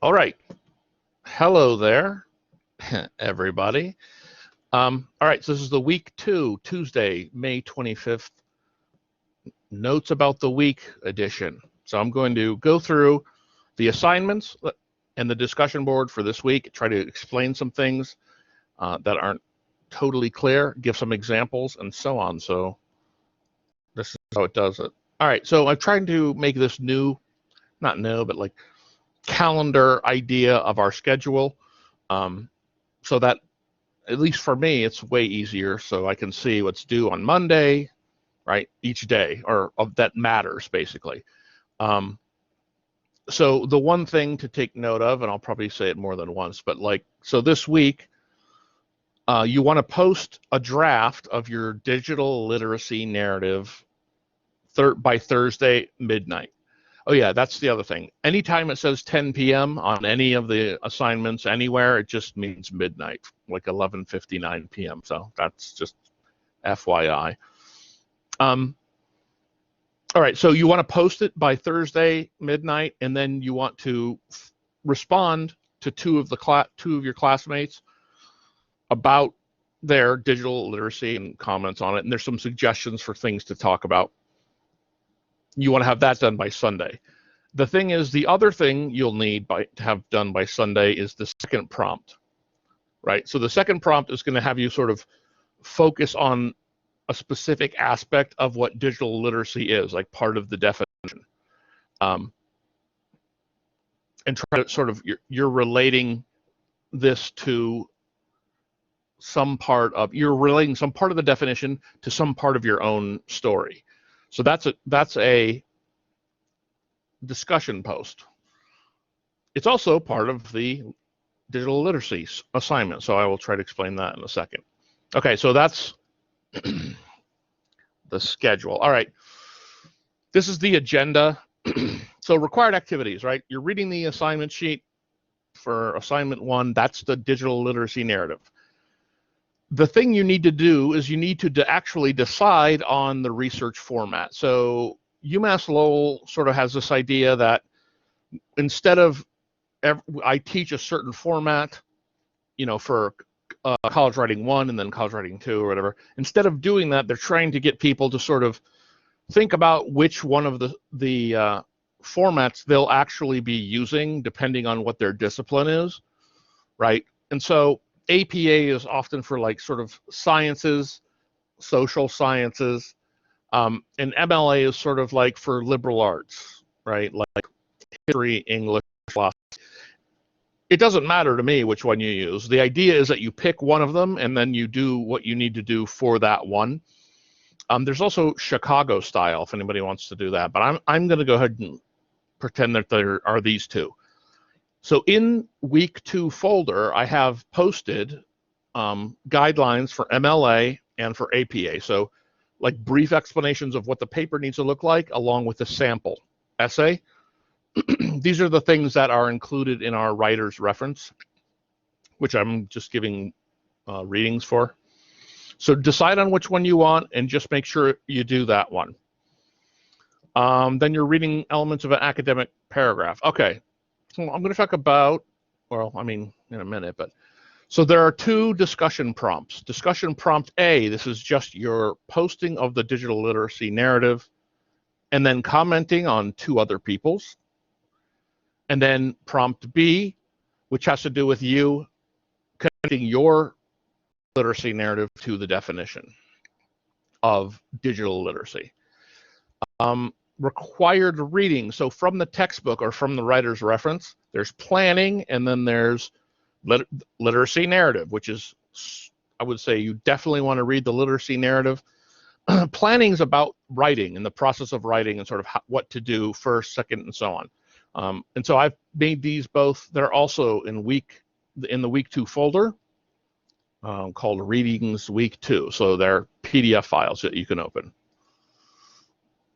All right. Hello there, everybody. All right, so this is the week 2, Tuesday, May 25th, Notes About the Week edition. So I'm going to go through the assignments and the discussion board for this week, try to explain some things that aren't totally clear, give some examples, and so on. So this is how it does it. All right, so I'm trying to make this not new, but like calendar idea of our schedule so that at least for me, it's way easier so I can see what's due on Monday, right? Each day, or of that matters, basically. So the one thing to take note of, and I'll probably say it more than once, but so this week, you want to post a draft of your digital literacy narrative by Thursday midnight. Oh yeah, that's the other thing. Anytime it says 10 p.m. on any of the assignments anywhere, it just means midnight, like 11:59 p.m. So that's just FYI. All right, so you want to post it by Thursday midnight, and then you want to respond to two of your classmates about their digital literacy and comments on it. And there's some suggestions for things to talk about. You want to have that done by Sunday. The thing is, the other thing you'll need to have done by Sunday is the second prompt, right? So the second prompt is going to have you sort of focus on a specific aspect of what digital literacy is, like part of the definition, and try to sort of you're relating this to you're relating some part of the definition to some part of your own story. So that's a discussion post. It's also part of the digital literacy assignment, so I will try to explain that in a second. Okay, so that's the schedule. All right, this is the agenda. So required activities, right? You're reading the assignment sheet for assignment 1. That's the digital literacy narrative. The thing you need to do is you need to actually decide on the research format. So UMass Lowell sort of has this idea that instead of I teach a certain format, for College Writing 1 and then College Writing 2 or whatever, instead of doing that, they're trying to get people to sort of think about which one of the formats they'll actually be using depending on what their discipline is, right? And so APA is often for like sort of sciences, social sciences, and MLA is sort of like for liberal arts, right? Like history, English, philosophy. It doesn't matter to me which one you use. The idea is that you pick one of them and then you do what you need to do for that one. There's also Chicago style if anybody wants to do that, but I'm going to go ahead and pretend that there are these two. So in week 2 folder, I have posted guidelines for MLA and for APA. So like brief explanations of what the paper needs to look like along with a sample essay. These are the things that are included in our writer's reference, which I'm just giving readings for. So decide on which one you want and just make sure you do that one. Then you're reading elements of an academic paragraph. Okay, so I'm going to talk about, well, I mean, in a minute, but so there are 2 discussion prompts. Discussion prompt A, this is just your posting of the digital literacy narrative and then commenting on 2 other people's. And then prompt B, which has to do with you connecting your literacy narrative to the definition of digital literacy. Required reading. So from the textbook or from the writer's reference, there's planning, and then there's literacy narrative, which is, I would say you definitely want to read the literacy narrative. Planning is about writing and the process of writing and sort of what to do first, second, and so on. And so I've made these both. They're also in the week 2 folder called Readings Week 2. So they're PDF files that you can open.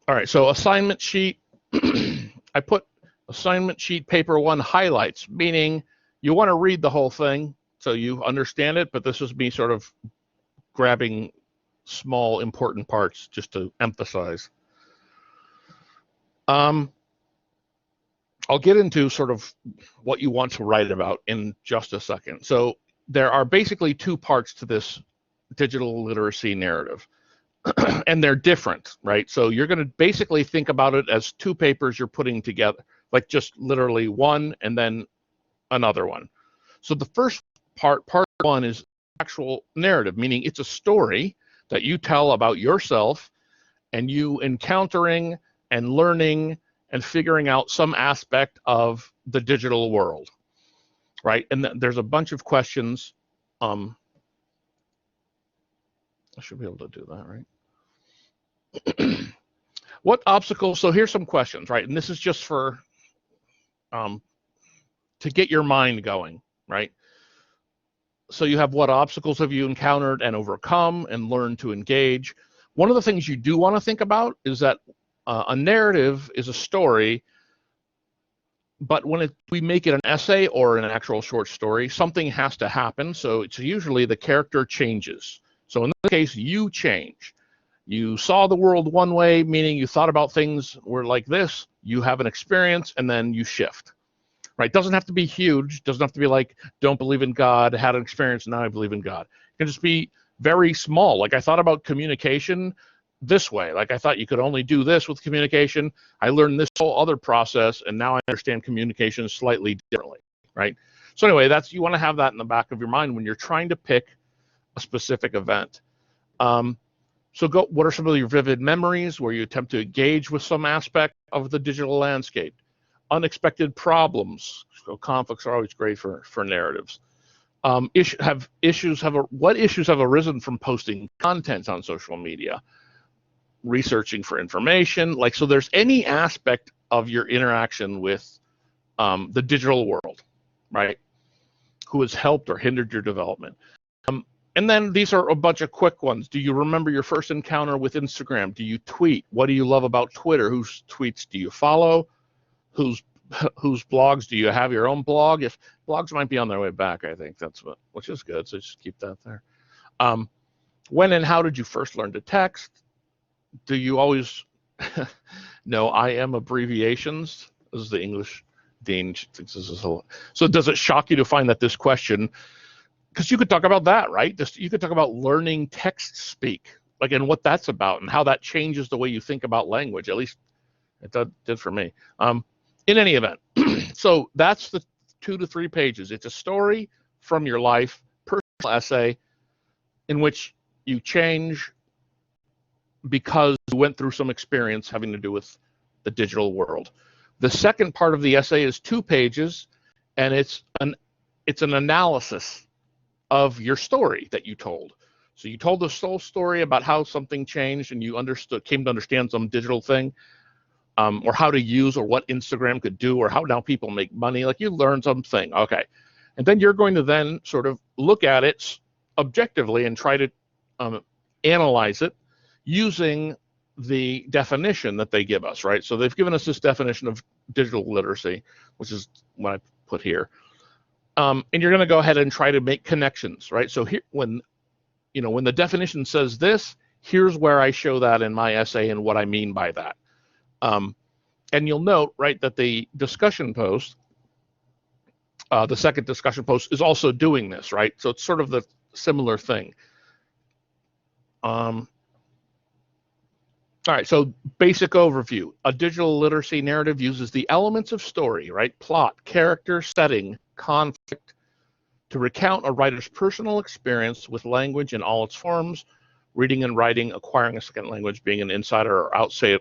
All right, so assignment sheet. I put assignment sheet paper 1 highlights, meaning you want to read the whole thing so you understand it, but this is me sort of grabbing small important parts just to emphasize. I'll get into sort of what you want to write about in just a second. So there are basically two parts to this digital literacy narrative, and they're different, right? So you're going to basically think about it as two papers you're putting together, like just literally one and then another one. So the first part one, is actual narrative, meaning it's a story that you tell about yourself and you encountering and learning and figuring out some aspect of the digital world, right? And there's a bunch of questions. I should be able to do that, right? What obstacles? So here's some questions, right? And this is just for to get your mind going, right? So you have, what obstacles have you encountered and overcome and learned to engage? One of the things you do want to think about is that a narrative is a story, but when we make it an essay or an actual short story, something has to happen. So it's usually the character changes. So in this case, you change. You saw the world one way, meaning you thought about things were like this. You have an experience, and then you shift. Right? Doesn't have to be huge. Doesn't have to be like, don't believe in God, had an experience, now I believe in God. It can just be very small. Like, I thought about communication this way. Like, I thought you could only do this with communication. I learned this whole other process, and now I understand communication slightly differently, right? So anyway, you want to have that in the back of your mind when you're trying to pick a specific event. So what are some of your vivid memories where you attempt to engage with some aspect of the digital landscape? Unexpected problems. So conflicts are always great for narratives. What issues have arisen from posting content on social media? Researching for information. Like, so there's any aspect of your interaction with the digital world, right? Who has helped or hindered your development? And then these are a bunch of quick ones. Do you remember your first encounter with Instagram? Do you tweet? What do you love about Twitter? Whose tweets do you follow? Whose blogs do you have? Your own blog? If blogs might be on their way back, I think that's which is good. So just keep that there. When and how did you first learn to text? Do you always know IM abbreviations? This is the English Dean thinks this is a lot. So does it shock you to find that this question? Because you could talk about that, right? You could talk about learning text speak, like, and what that's about and how that changes the way you think about language. At least it did for me. In any event, so that's the 2 to 3 pages. It's a story from your life, personal essay, in which you change because you went through some experience having to do with the digital world. The second part of the essay is 2 pages, and it's an analysis of your story that you told. So you told the whole story about how something changed, and you came to understand some digital thing, or how to use, or what Instagram could do, or how now people make money. Like, you learned something, okay, and then you're going to then sort of look at it objectively and try to analyze it using the definition that they give us, right? So they've given us this definition of digital literacy, which is what I put here. And you're going to go ahead and try to make connections, right? So here, when the definition says this, here's where I show that in my essay and what I mean by that. And you'll note, right, that the discussion post, the second discussion post, is also doing this, right? So it's sort of the similar thing. All right, so basic overview. A digital literacy narrative uses the elements of story, right? Plot, character, setting, conflict, to recount a writer's personal experience with language in all its forms, reading and writing, acquiring a second language, being an insider or outsider,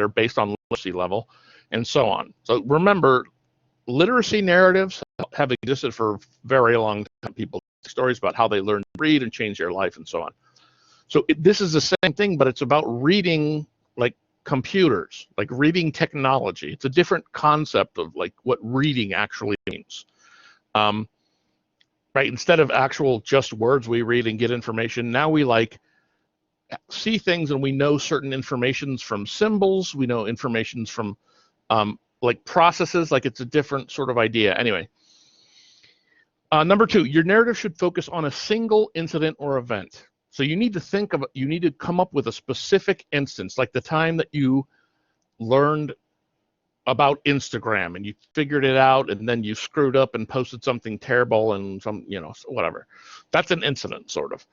based on literacy level, and so on. So remember, literacy narratives have existed for a very long time. People tell stories about how they learn to read and change their life and so on. So this is the same thing, but it's about reading like computers, like reading technology. It's a different concept of like what reading actually means. Right? Instead of actual just words we read and get information, now we like see things and we know certain informations from symbols. We know informations from like processes, like it's a different sort of idea. Anyway, number 2, your narrative should focus on a single incident or event. So you need to come up with a specific instance, like the time that you learned about Instagram and you figured it out and then you screwed up and posted something terrible and whatever. That's an incident, sort of.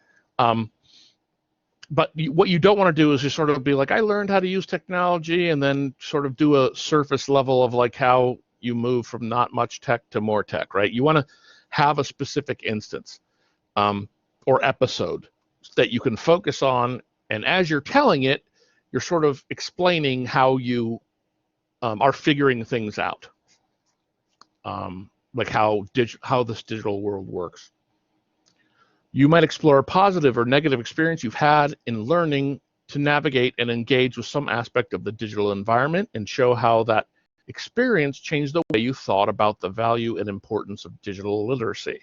But what you don't want to do is just sort of be like, I learned how to use technology, and then sort of do a surface level of like how you move from not much tech to more tech, right? You want to have a specific instance or episode that you can focus on, and as you're telling it, you're sort of explaining how you are figuring things out, like how this digital world works. You might explore a positive or negative experience you've had in learning to navigate and engage with some aspect of the digital environment and show how that experience changed the way you thought about the value and importance of digital literacy.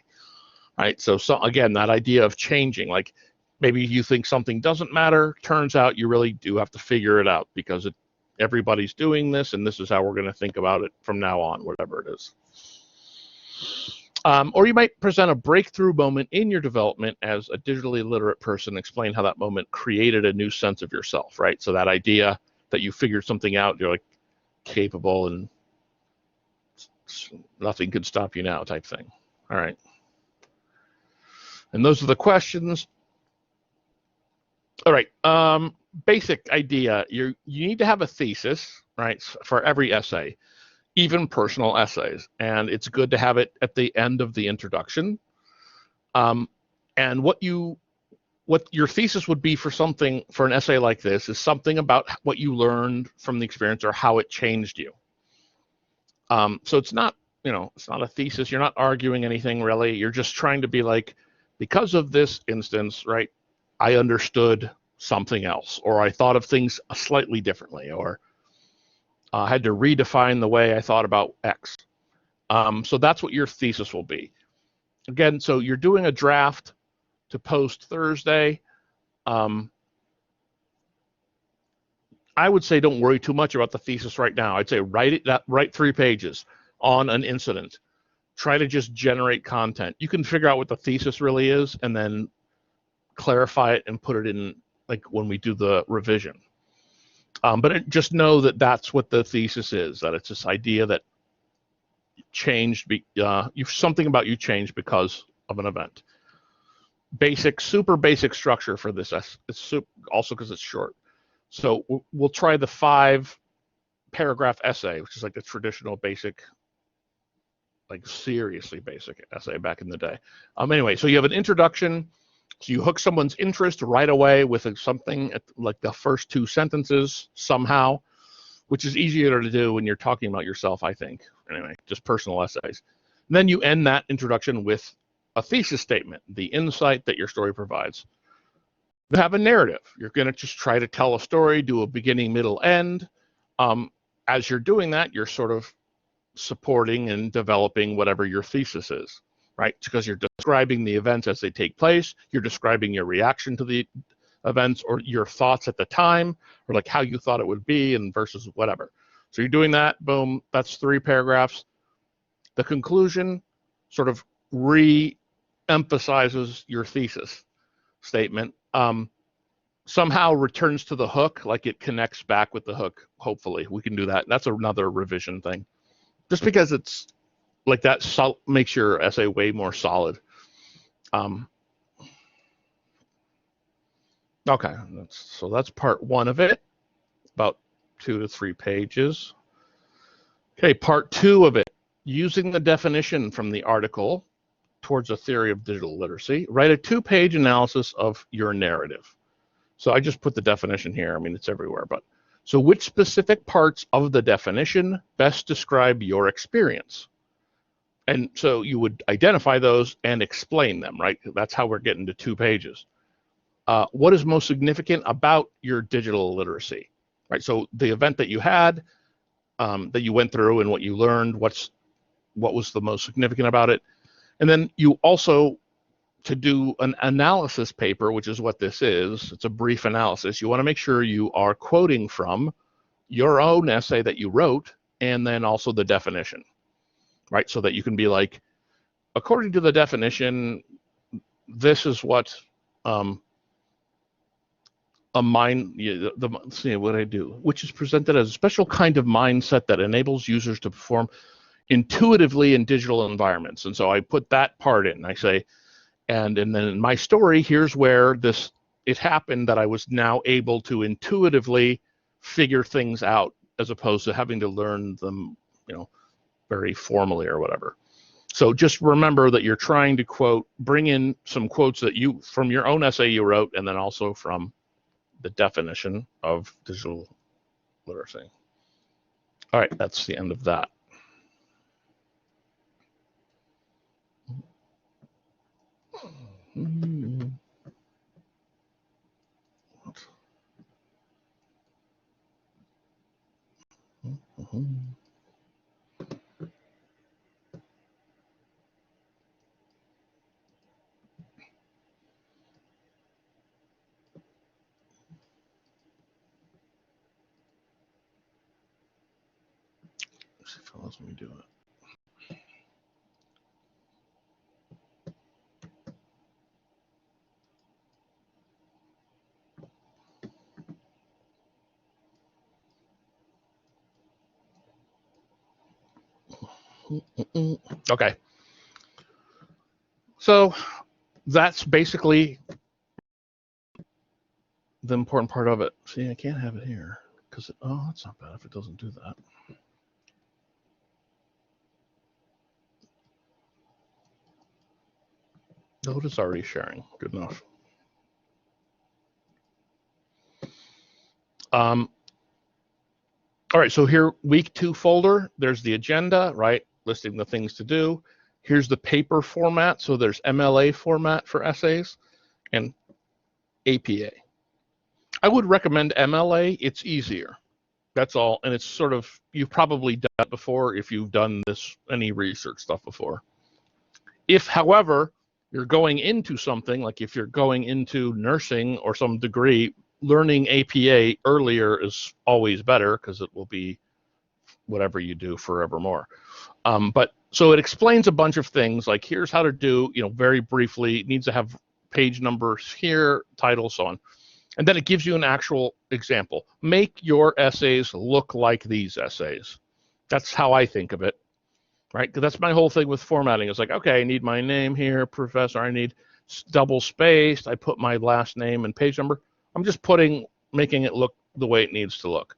Right? So again, that idea of changing, like maybe you think something doesn't matter, turns out you really do have to figure it out because everybody's doing this, and this is how we're going to think about it from now on, whatever it is. Or you might present a breakthrough moment in your development as a digitally literate person, explain how that moment created a new sense of yourself, right? So that idea that you figured something out, you're like capable and nothing could stop you now type thing. All right. And those are the questions. All right. Basic idea. You need to have a thesis, right, for every essay, even personal essays, and it's good to have it at the end of the introduction. And what your thesis would be for an essay like this is something about what you learned from the experience or how it changed you. So it's not, it's not a thesis. You're not arguing anything really. You're just trying to be like, because of this instance, right, I understood something else, or I thought of things slightly differently, or had to redefine the way I thought about X. So that's what your thesis will be. Again, so you're doing a draft to post Thursday. I would say don't worry too much about the thesis right now. I'd say write 3 pages on an incident. Try to just generate content. You can figure out what the thesis really is and then clarify it and put it in, like when we do the revision. But just know that that's what the thesis is, that it's this idea that changed, something about you changed because of an event. Super basic structure for this. It's also because it's short. So we'll try the 5-paragraph essay, which is like the traditional basic, like seriously basic essay back in the day. Anyway, so you have an introduction. So you hook someone's interest right away with something like the first 2 sentences somehow, which is easier to do when you're talking about yourself, I think. Anyway, just personal essays. And then you end that introduction with a thesis statement, the insight that your story provides. You have a narrative. You're going to just try to tell a story, do a beginning, middle, end. As you're doing that, you're sort of supporting and developing whatever your thesis is, right? Because you're describing the events as they take place. You're describing your reaction to the events or your thoughts at the time, or like how you thought it would be and versus whatever. So you're doing that, boom, that's 3 paragraphs. The conclusion sort of re-emphasizes your thesis statement. Somehow returns to the hook, like it connects back with the hook. Hopefully we can do that. That's another revision thing. Just because it's like that makes your essay way more solid. Okay, so that's part 1 of it, about 2 to 3 pages. Okay, part 2 of it, using the definition from the article towards a theory of digital literacy. Write a 2-page analysis of your narrative. So I just put the definition here. I mean, it's everywhere, but so which specific parts of the definition best describe your experience? And so you would identify those and explain them, right? That's how we're getting to 2 pages. What is most significant about your digital literacy, right? So the event that you had, that you went through and what you learned, what was the most significant about it? And then you also, to do an analysis paper, which is what this is, it's a brief analysis, you want to make sure you are quoting from your own essay that you wrote and then also the definition, right? So that you can be like, according to the definition, this is what a mind, see what I do, which is presented as a special kind of mindset that enables users to perform intuitively in digital environments. And so I put that part in. I say, and then in my story, here's where it happened that I was now able to intuitively figure things out as opposed to having to learn them, very formally or whatever. So just remember that you're trying to quote, bring in some quotes that from your own essay you wrote, and then also from the definition of digital literacy. All right, that's the end of that. See if it lets me do it. Okay. So that's basically the important part of it. See, I can't have it here because, that's not bad if it doesn't do that. Note it's already sharing. Good enough. All right, so here, week 2 folder, there's the agenda, right? Listing the things to do. Here's the paper format. So there's MLA format for essays and APA. I would recommend MLA. It's easier. That's all. And it's sort of, you've probably done it before if you've done any research stuff before. If, however, you're going into something, like if you're going into nursing or some degree, learning APA earlier is always better because it will be whatever you do forevermore. But so it explains a bunch of things, like here's how to do, very briefly. It needs to have page numbers here, title, so on. And then it gives you an actual example. Make your essays look like these essays. That's how I think of it, right? Because that's my whole thing with formatting. It's like, okay, I need my name here, professor. I need double spaced. I put my last name and page number. I'm just making it look the way it needs to look.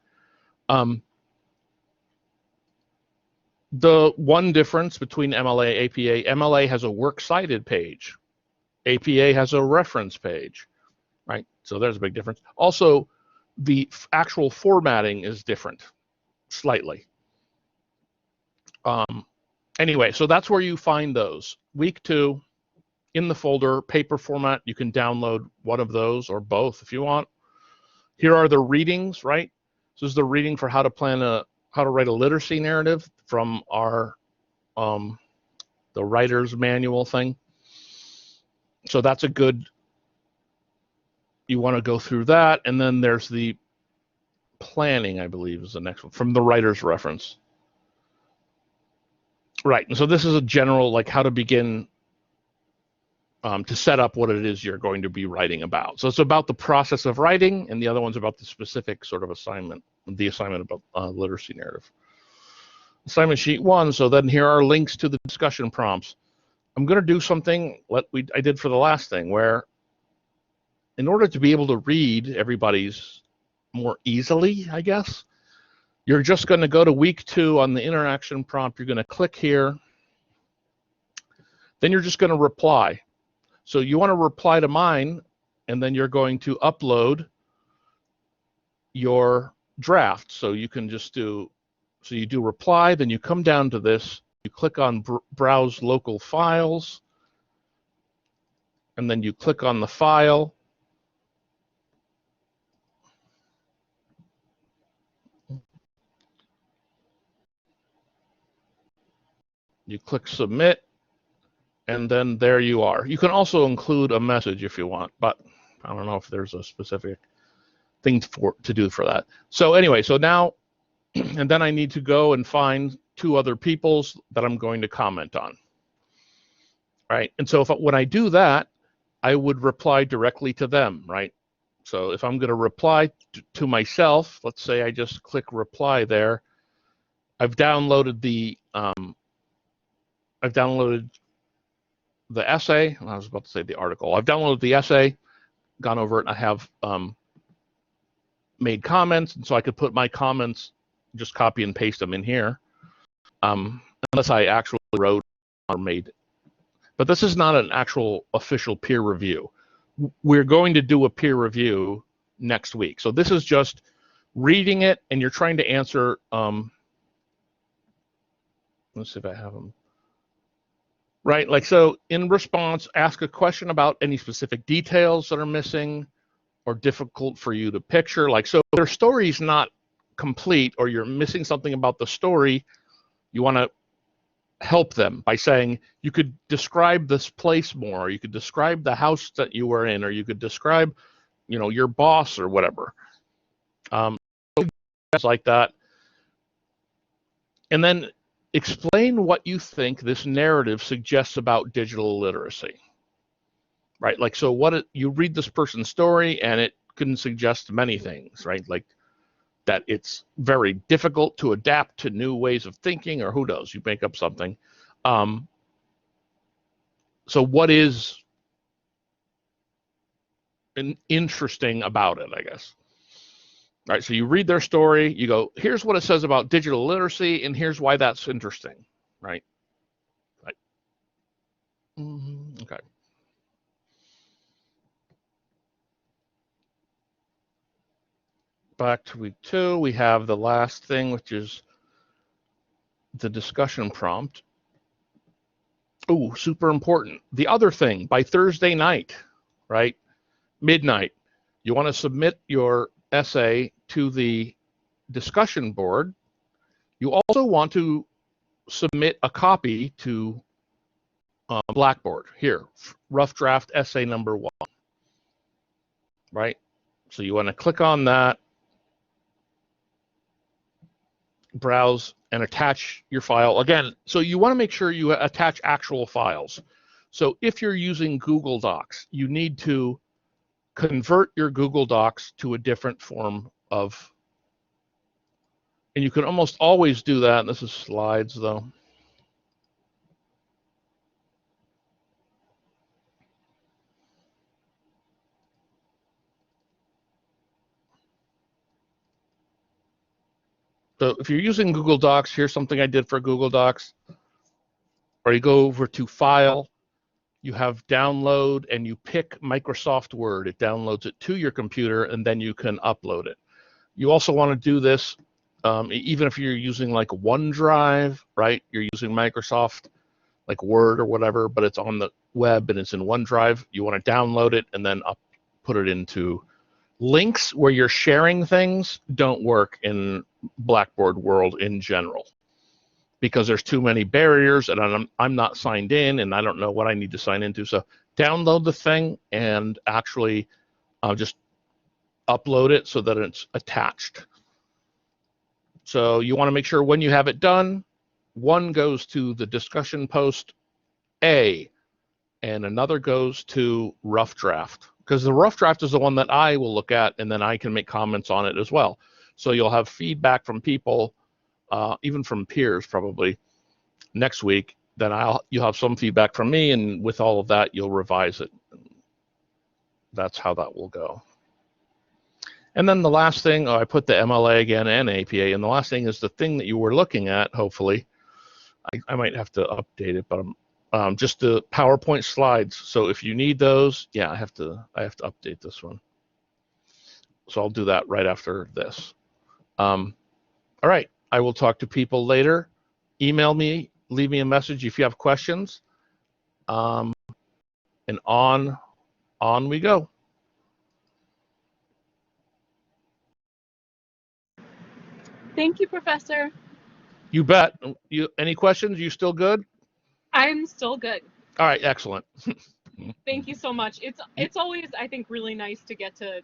The one difference between MLA, APA, MLA has a works cited page. APA has a reference page, right? So there's a big difference. Also, the actual formatting is different, slightly. Anyway, so that's where you find those. Week 2, in the folder, paper format, you can download one of those or both if you want. Here are the readings, right? This is the reading for how to write a literacy narrative from our the writer's manual thing. So that's a good, you want to go through that. And then there's the planning, I believe, is the next one, from the writer's reference. Right, and so this is a general, like how to begin to set up what it is you're going to be writing about. So it's about the process of writing, and the other one's about the specific sort of assignment, the assignment about literacy narrative. Assignment sheet 1, so then here are links to the discussion prompts. I'm going to do something I did for the last thing, where in order to be able to read everybody's more easily, I guess, you're just going to go to week 2 on the interaction prompt. You're going to click here. Then you're just going to reply. So you want to reply to mine, and then you're going to upload your draft. So you can just do, so you do reply, then you come down to this, you click on browse local files, and then you click on the file. You click submit, and then there you are. You can also include a message if you want, but I don't know if there's a specific thing to do for that. So anyway, so now, and then I need to go and find 2 other people's that I'm going to comment on. Right, and so when I do that, I would reply directly to them, right? So if I'm going to reply to myself, let's say I just click reply there. I've downloaded the essay. I was about to say the article. I've downloaded the essay, gone over it, and I have made comments, and so I could put my comments, just copy and paste them in here, unless I actually wrote or made. But this is not an actual official peer review. We're going to do a peer review next week. So this is just reading it, and you're trying to answer. Let's see if I have them. Right, like so in response, ask a question about any specific details that are missing or difficult for you to picture. Like, so if their story's not complete or you're missing something about the story, you want to help them by saying, you could describe this place more, or you could describe the house that you were in, or you could describe, you know, your boss or whatever. Like that. And then explain what you think this narrative suggests about digital literacy. Right? Like, so you read this person's story and it can suggest many things, right? Like that it's very difficult to adapt to new ways of thinking, or who knows, you make up something. So what is interesting about it, I guess. Right, so you read their story, you go, here's what it says about digital literacy, and here's why that's interesting, right? Right. Okay. Back to week 2, we have the last thing, which is the discussion prompt. Oh, super important. The other thing, by Thursday night, right, midnight, you want to submit your essay to the discussion board. You also want to submit a copy to Blackboard. Here, rough draft essay number 1. Right? So you want to click on that, browse, and attach your file. Again, so you want to make sure you attach actual files. So if you're using Google Docs, you need to convert your Google Docs to a different form of, and you can almost always do that. This is slides though. So if you're using Google Docs, here's something I did for Google Docs. Or you go over to File, you have Download, and you pick Microsoft Word. It downloads it to your computer, and then you can upload it. You also want to do this even if you're using like OneDrive, right? You're using Microsoft like Word or whatever, but it's on the web and it's in OneDrive. You want to download it and then put it into links where you're sharing things. Don't work in Blackboard world in general because there's too many barriers, and I'm not signed in, and I don't know what I need to sign into. So download the thing and actually just upload it so that it's attached. So you want to make sure when you have it done, one goes to the discussion post A, and another goes to rough draft, because the rough draft is the one that I will look at, and then I can make comments on it as well. So you'll have feedback from people, even from peers probably next week. Then you'll have some feedback from me, and with all of that, you'll revise it. That's how that will go. And then the last thing, I put the MLA again and APA, and the last thing is the thing that you were looking at, hopefully. I might have to update it, but just the PowerPoint slides. So if you need those, yeah, I have to update this one. So I'll do that right after this. All right, I will talk to people later. Email me, leave me a message if you have questions. And on we go. Thank you, Professor. You bet. Any questions? You still good? I'm still good. All right, excellent. Thank you so much. It's always, I think, really nice to get to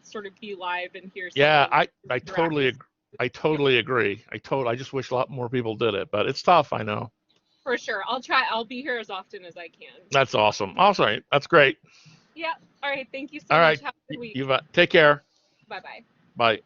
sort of be live and hear. Yeah, I totally agree. I just wish a lot more people did it, but it's tough, I know. For sure. I'll be here as often as I can. That's awesome. All right, that's great. Yeah. All right. Thank you so All much. right. Have a good week. You take care. Bye bye. Bye.